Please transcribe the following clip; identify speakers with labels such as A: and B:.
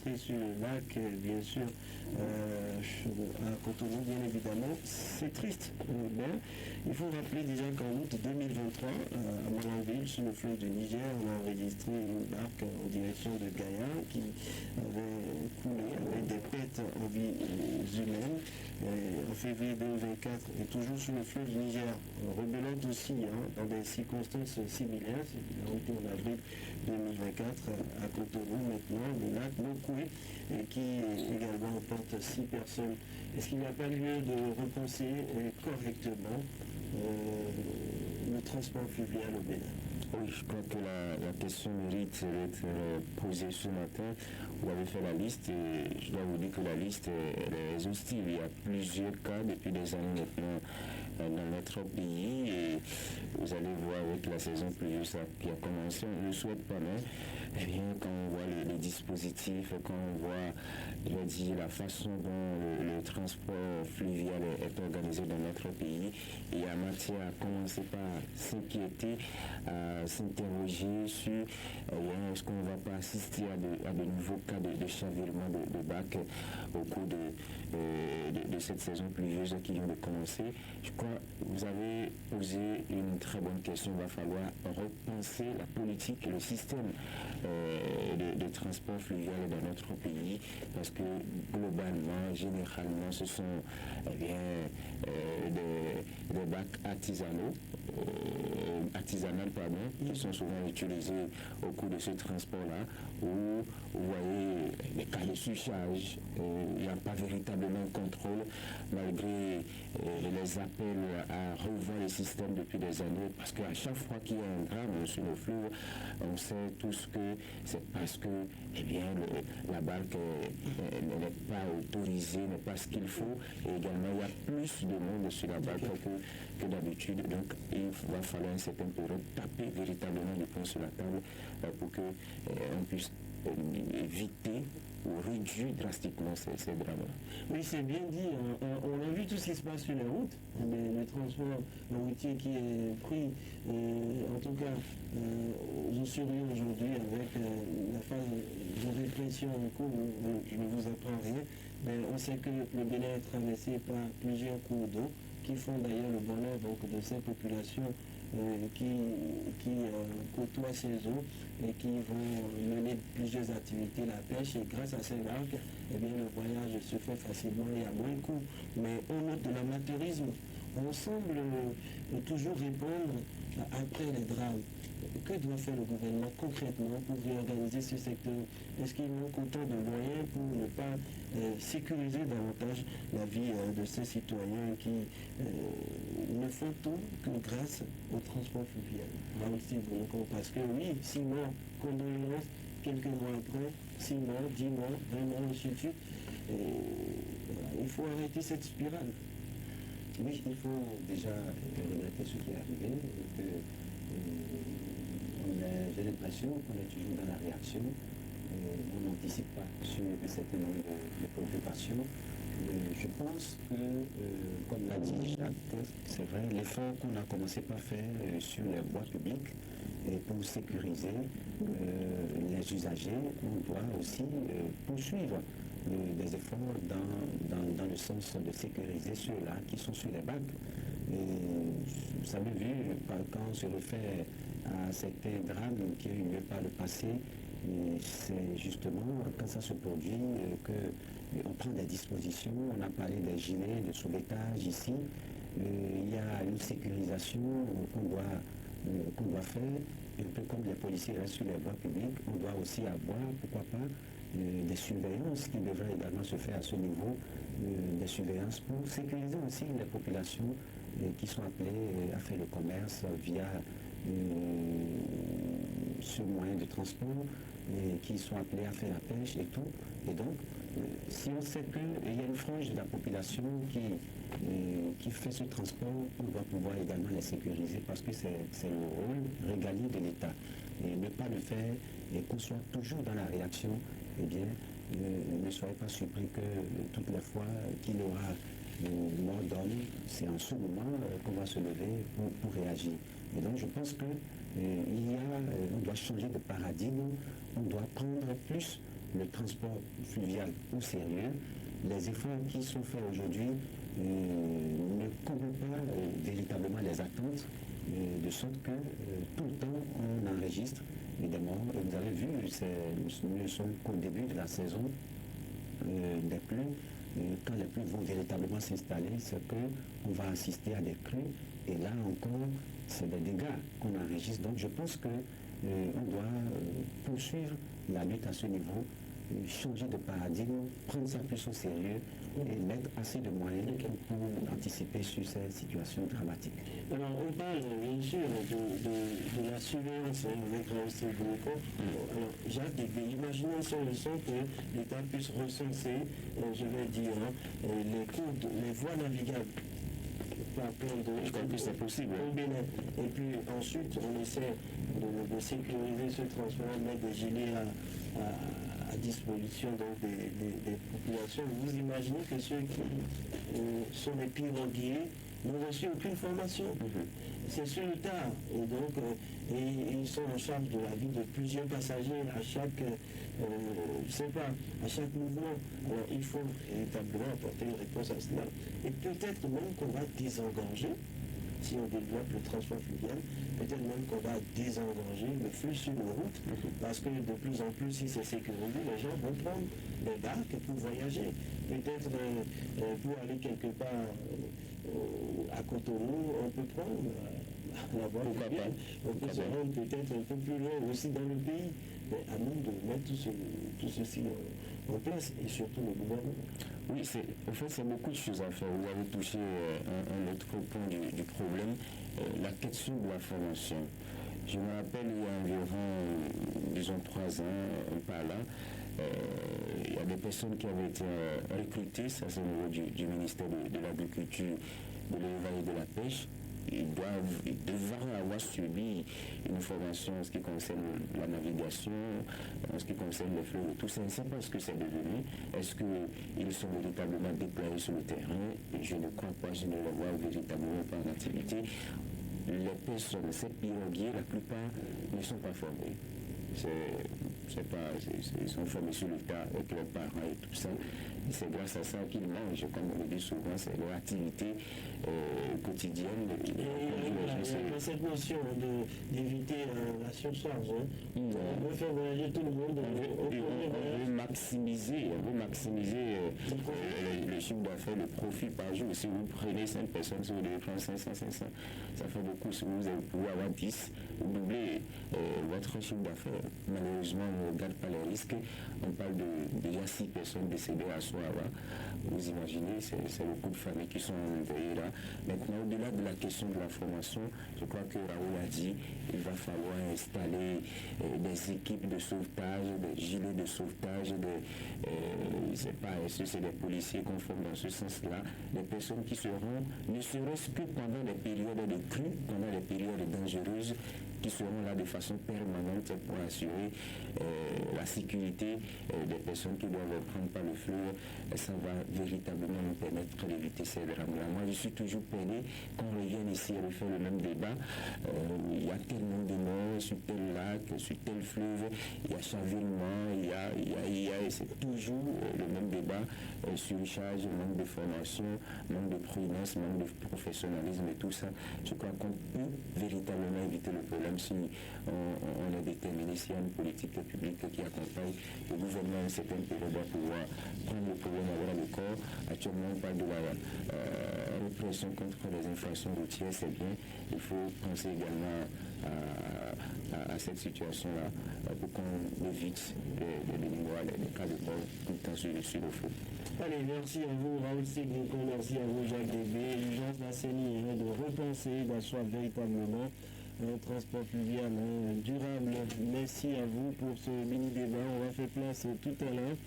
A: enregistrés sur le lac, bien sûr, à Cotonou, bien évidemment. C'est triste, mais il faut rappeler déjà qu'en août 2023, à Malanville, sur le fleuve du Niger, on a enregistré une barque en direction de Gaïa qui avait coulé avec des pertes en vie humaine en février 2024 et toujours sur le fleuve du Niger, rebelote aussi, dans des circonstances similaires. C'est en avril 2024 à Cotonou maintenant, le lac Mokoué, qui également porte 6 personnes. Est-ce qu'il n'y a pas lieu de repenser correctement le transport fluvial au Bénin?
B: Oui, je crois que la question mérite d'être posée ce matin. Vous avez fait la liste et je dois vous dire que la liste est exhaustive. Il y a plusieurs cas depuis des années maintenant dans notre pays et vous allez voir avec la saison pluvieuse qui a commencé, on ne souhaite pas, mais eh bien, quand on voit les dispositifs, quand on voit, je veux dire, la façon dont le transport fluvial est organisé dans notre pays, il y a matière à commencer par s'inquiéter, à s'interroger sur est-ce qu'on ne va pas assister à de nouveaux cas de chavirement de bac au cours de cette saison pluvieuse qui vient de commencer. Je crois que vous avez posé une très bonne question. Il va falloir repenser la politique et le système de transport fluvial dans notre pays parce que globalement, généralement, ce sont des bacs artisanaux, qui sont souvent utilisés au cours de ce transport-là, où vous voyez des cas de surcharge, il n'y a pas véritablement de contrôle, malgré les appels à revoir le système depuis des années, parce qu'à chaque fois qu'il y a un drame sur le fleuve, on sait tous que c'est parce que la barque n'est pas autorisée, n'est pas ce qu'il faut, et également il y a plus de monde sur la barque que d'habitude, donc il va falloir une certaine période taper véritablement du poing sur la table pour qu'on puisse éviter ou réduire drastiquement ces drames-là.
A: Oui, c'est bien dit. On a vu tout ce qui se passe sur les routes, le transport routier qui est pris, en tout cas, au sérieux aujourd'hui avec la phase de répression en cours, je ne vous apprends rien, mais on sait que le Bénin est traversé par plusieurs cours d'eau qui font d'ailleurs le bonheur donc, de ces populations qui côtoient ces eaux et qui vont mener plusieurs activités, la pêche, et grâce à ces barques, eh bien, le voyage se fait facilement et à moins coût. Mais on note de l'amateurisme, on semble toujours répondre après les drames. Que doit faire le gouvernement concrètement pour réorganiser ce secteur? Est-ce qu'il manque autant de moyens pour ne pas sécuriser davantage la vie de ces citoyens qui ne font tout que grâce au transport fluvial? Parce que oui, 6 morts, condoléances, quelques mois après, 6 morts, 10 morts, 20 morts, ainsi de suite. Il faut arrêter cette spirale.
C: Oui, il faut déjà regretter ce qui est arrivé. J'ai l'impression qu'on est toujours dans la réaction. On n'anticipe pas sur un certain nombre de préoccupations. Je pense que, comme l'a dit Jacques, c'est vrai, l'effort qu'on a commencé par faire sur les voies publiques et pour sécuriser les usagers, on doit aussi poursuivre des efforts dans le sens de sécuriser ceux-là qui sont sur les bacs. Et vous avez vu, quand on se réfère à certains drames qui ont eu lieu par le passé, c'est justement quand ça se produit qu'on prend des dispositions. On a parlé des gilets de sauvetage ici. Il y a une sécurisation qu'on doit faire, un peu comme les policiers restent sur les voies publiques. On doit aussi avoir, pourquoi pas, des surveillances qui devraient également se faire à ce niveau, des surveillances pour sécuriser aussi les populations qui sont appelées à faire le commerce via ce moyen de transport et qui sont appelés à faire la pêche et tout. Et donc, si on sait qu'il y a une frange de la population qui fait ce transport, on doit pouvoir également les sécuriser parce que c'est le rôle régalien de l'État. Et ne pas le faire et qu'on soit toujours dans la réaction, eh bien, ne soyez pas surpris que toutes les fois qu'il y aura mort d'homme, c'est en ce moment qu'on va se lever pour réagir. Et donc je pense que on doit changer de paradigme, on doit prendre plus le transport fluvial au sérieux, les efforts qui sont faits aujourd'hui ne couvrent pas véritablement les attentes, de sorte que tout le temps on enregistre des morts. Vous avez vu, nous ne sommes qu'au début de la saison des pluies. Quand les pluies vont véritablement s'installer, c'est qu'on va assister à des crues. Et là encore, c'est des dégâts qu'on enregistre. Donc je pense qu'on doit poursuivre la lutte à ce niveau, changer de paradigme, prendre ça plus au sérieux et mettre assez de moyens pour anticiper sur ces situations dramatiques.
A: Alors on parle bien sûr de la surveillance avec Raoul Segboniko. Alors Jacques, imaginons sur le son que l'État puisse recenser, je vais dire, les voies navigables.
B: Je crois que c'est possible.
A: Et puis ensuite, on essaie de sécuriser ce transport, mettre des gilets à disposition donc, des populations. Vous imaginez que ceux qui sont les piroguiers n'ont reçu aucune formation. C'est sur le tard. Et donc, ils sont en charge de la vie de plusieurs passagers à chaque, je sais pas, à chaque mouvement. Alors, il faut véritablement apporter une réponse à cela. Et peut-être même qu'on va désengorger, si on développe le transport fluvial, peut-être même qu'on va désengorger le flux sur nos routes, parce que de plus en plus, si c'est sécurisé, les gens vont prendre des barques pour voyager. Peut-être pour aller quelque part à Cotonou, on peut prendre la voie fluviale. On peut se rendre peut-être un peu plus loin aussi dans le pays. Mais à nous de mettre tout ceci en place, et surtout le gouvernement.
B: Oui, en fait, c'est beaucoup de choses à faire. Vous avez touché un autre point du problème, la question de la formation. Je me rappelle, il y a environ, disons, 3 ans, par là, il y a des personnes qui avaient été recrutées, ça c'est au niveau du ministère de l'Agriculture, de l'élevage et de la pêche. Ils devront avoir subi une formation en ce qui concerne la navigation, en ce qui concerne les fleuves, tout ça. Je ne sais pas ce que c'est devenu. Est-ce qu'ils sont véritablement déployés sur le terrain? Je ne crois pas, je ne les vois véritablement pas en activité. Les personnes, ces piroguiers, la plupart ne sont pas formés. Ils sont formés sur le tas avec leurs parents et tout ça. Et c'est grâce à ça qu'ils mangent, comme on le dit souvent, c'est leur activité quotidienne.
A: Il y a cette notion d'éviter la surcharge. On veut faire voyager tout le monde.
B: On veut maximiser le chiffre d'affaires, le profit par jour. Si vous prenez 5 personnes, si vous devez prendre 500, ça fait beaucoup. Si vous pouvez avoir 10, vous doublez votre chiffre d'affaires. Malheureusement, on ne regarde pas les risques. On parle de déjà 6 personnes décédées à Soava. Vous imaginez, c'est beaucoup de familles qui sont envoyées là. Maintenant, au-delà de la question de la formation, je crois que Raoul a dit qu'il va falloir installer des équipes de sauvetage, des gilets de sauvetage, je ne sais pas, est-ce que c'est des policiers qu'on forme dans ce sens-là, des personnes qui seront, ne serait-ce que pendant les périodes de crue, pendant les périodes dangereuses, qui seront là de façon permanente pour assurer la sécurité des personnes qui doivent prendre par le fleuve. Ça va véritablement nous permettre d'éviter ces drames-là. Moi, je suis toujours peiné qu'on revienne ici et refaire le même débat. Il y a tellement de morts sur tel lac, sur tel fleuve, il y a chavirement, il y a c'est toujours le même débat, surcharge, manque de formation, manque de prudence, manque de professionnalisme et tout ça. Je crois qu'on peut véritablement éviter le problème si on est déterminé, s'il y a une politique publique qui accompagne le gouvernement à une certaine période à pouvoir prendre le problème à le corps. Actuellement, on parle de la répression contre les infractions routières, c'est bien. Il faut penser également à cette situation-là pour qu'on évite les cas de mort tout le temps sur le feu.
A: Allez, merci à vous Raoul Segboniko, merci à vous Jacques Débé. L'urgence d'Asseni est de repenser, d'asseoir véritablement un transport fluvial durable. Merci à vous pour ce mini-débat. On va faire place tout à l'heure